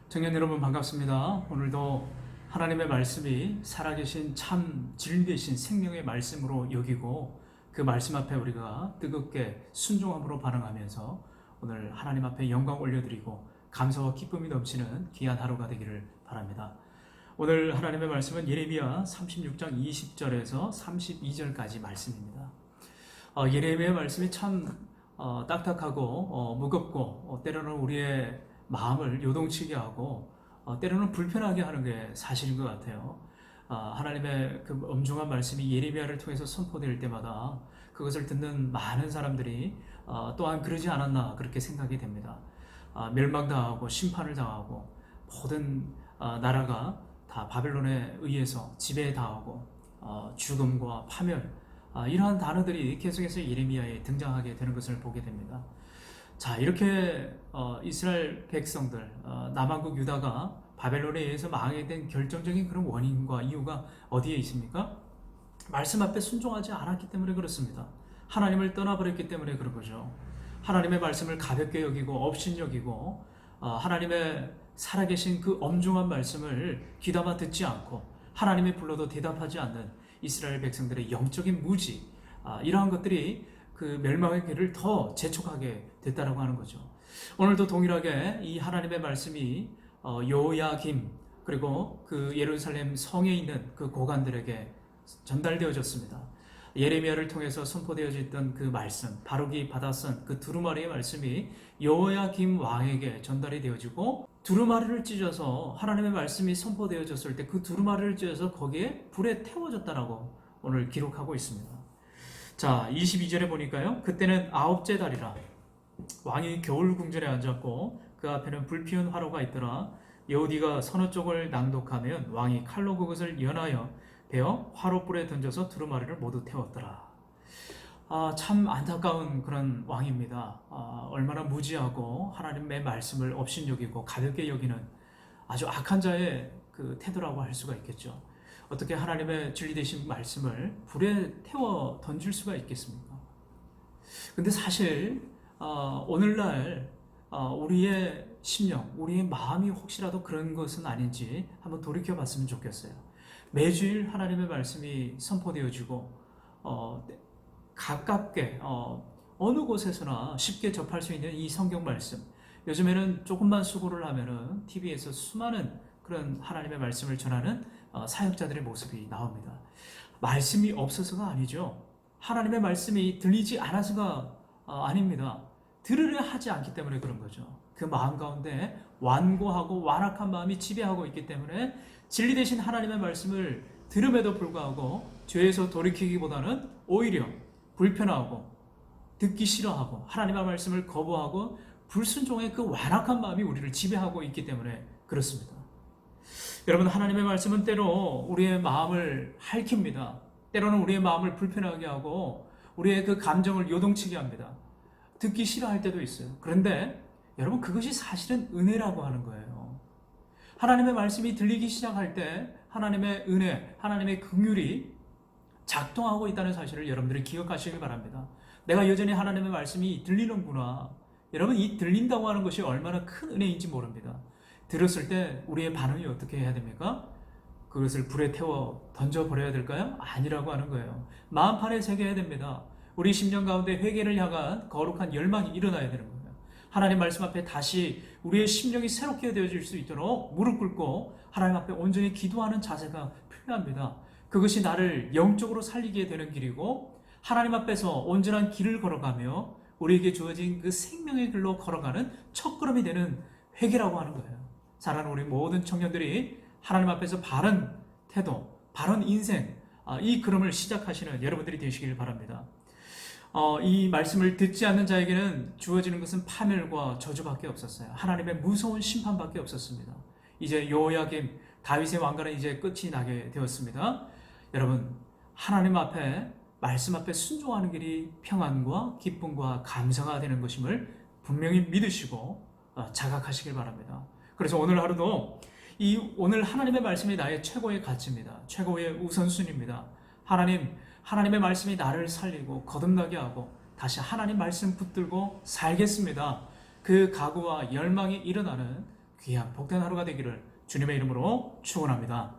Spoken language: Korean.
청년 여러분 반갑습니다. 오늘도 하나님의 말씀이 살아계신 참 진리되신 생명의 말씀으로 여기고 그 말씀 앞에 우리가 뜨겁게 순종함으로 반응하면서 오늘 하나님 앞에 영광 올려드리고 감사와 기쁨이 넘치는 귀한 하루가 되기를 바랍니다. 오늘 하나님의 말씀은 예레미야 36장 20절에서 32절까지 말씀입니다. 예레미야의 말씀이 참 딱딱하고 무겁고 때로는 우리의 마음을 요동치게 하고 때로는 불편하게 하는 게 사실인 것 같아요. 하나님의 그 엄중한 말씀이 예레미야를 통해서 선포될 때마다 그것을 듣는 많은 사람들이 또한 그러지 않았나 그렇게 생각이 됩니다. 멸망당하고 심판을 당하고 모든 나라가 다 바벨론에 의해서 지배당하고 죽음과 파멸 이러한 단어들이 계속해서 예레미야에 등장하게 되는 것을 보게 됩니다. 자, 이렇게 이스라엘 백성들, 남왕국 유다가 바벨론에 의해서 망하게 된 결정적인 그런 원인과 이유가 어디에 있습니까? 말씀 앞에 순종하지 않았기 때문에 그렇습니다. 하나님을 떠나버렸기 때문에 그런 거죠. 하나님의 말씀을 가볍게 여기고 업신여기고 하나님의 살아계신 그 엄중한 말씀을 귀담아 듣지 않고 하나님이 불러도 대답하지 않는 이스라엘 백성들의 영적인 무지, 이러한 것들이 그 멸망의 길을 더 재촉하게 됐다라고 하는 거죠. 오늘도 동일하게 이 하나님의 말씀이 요야김 그리고 그 예루살렘 성에 있는 그 고관들에게 전달되어졌습니다. 예레미야를 통해서 선포되어졌던 그 말씀, 바룩이 받았던 그 두루마리의 말씀이 요야김 왕에게 전달이 되어지고 두루마리를 찢어서 하나님의 말씀이 선포되어졌을 때 그 두루마리를 찢어서 거기에 불에 태워졌다라고 오늘 기록하고 있습니다. 자, 22절에 보니까요. 그때는 아홉째 달이라 왕이 겨울 궁전에 앉았고 그 앞에는 불피운 화로가 있더라. 여호디가 서너 쪽을 낭독하면 왕이 칼로 그것을 연하여 베어 화로불에 던져서 두루마리를 모두 태웠더라. 참 안타까운 그런 왕입니다. 얼마나 무지하고 하나님의 말씀을 업신여기고 가볍게 여기는 아주 악한 자의 그 태도라고 할 수가 있겠죠. 어떻게 하나님의 진리 되신 말씀을 불에 태워 던질 수가 있겠습니까? 근데 사실 오늘날 우리의 심령, 우리의 마음이 혹시라도 그런 것은 아닌지 한번 돌이켜 봤으면 좋겠어요. 매주일 하나님의 말씀이 선포되어지고 가깝게 어느 곳에서나 쉽게 접할 수 있는 이 성경 말씀, 요즘에는 조금만 수고를 하면은 TV에서 수많은 그런 하나님의 말씀을 전하는 사역자들의 모습이 나옵니다. 말씀이 없어서가 아니죠. 하나님의 말씀이 들리지 않아서가 아닙니다. 들으려 하지 않기 때문에 그런 거죠. 그 마음 가운데 완고하고 완악한 마음이 지배하고 있기 때문에 진리 되신 하나님의 말씀을 들음에도 불구하고 죄에서 돌이키기보다는 오히려 불편하고 듣기 싫어하고 하나님의 말씀을 거부하고 불순종의 그 완악한 마음이 우리를 지배하고 있기 때문에 그렇습니다. 여러분, 하나님의 말씀은 때로 우리의 마음을 핥힙니다. 때로는 우리의 마음을 불편하게 하고 우리의 그 감정을 요동치게 합니다. 듣기 싫어할 때도 있어요. 그런데 여러분, 그것이 사실은 은혜라고 하는 거예요. 하나님의 말씀이 들리기 시작할 때 하나님의 은혜, 하나님의 긍휼이 작동하고 있다는 사실을 여러분들이 기억하시길 바랍니다. 내가 여전히 하나님의 말씀이 들리는구나. 여러분, 이 들린다고 하는 것이 얼마나 큰 은혜인지 모릅니다. 들었을 때 우리의 반응이 어떻게 해야 됩니까? 그것을 불에 태워 던져버려야 될까요? 아니라고 하는 거예요. 마음판에 새겨야 됩니다. 우리 심령 가운데 회개를 향한 거룩한 열망이 일어나야 되는 거예요. 하나님 말씀 앞에 다시 우리의 심령이 새롭게 되어질 수 있도록 무릎 꿇고 하나님 앞에 온전히 기도하는 자세가 필요합니다. 그것이 나를 영적으로 살리게 되는 길이고 하나님 앞에서 온전한 길을 걸어가며 우리에게 주어진 그 생명의 길로 걸어가는 첫걸음이 되는 회개라고 하는 거예요. 사랑하는 우리 모든 청년들이 하나님 앞에서 바른 태도, 바른 인생, 이 걸음을 시작하시는 여러분들이 되시길 바랍니다. 이 말씀을 듣지 않는 자에게는 주어지는 것은 파멸과 저주밖에 없었어요. 하나님의 무서운 심판밖에 없었습니다. 이제 요야김 다윗의 왕가는 이제 끝이 나게 되었습니다. 여러분, 하나님 앞에 말씀 앞에 순종하는 길이 평안과 기쁨과 감사가 되는 것임을 분명히 믿으시고 자각하시길 바랍니다. 그래서 오늘 하루도 오늘 하나님의 말씀이 나의 최고의 가치입니다. 최고의 우선순위입니다. 하나님의 말씀이 나를 살리고 거듭나게 하고 다시 하나님 말씀 붙들고 살겠습니다. 그 각오와 열망이 일어나는 귀한 복된 하루가 되기를 주님의 이름으로 축원합니다.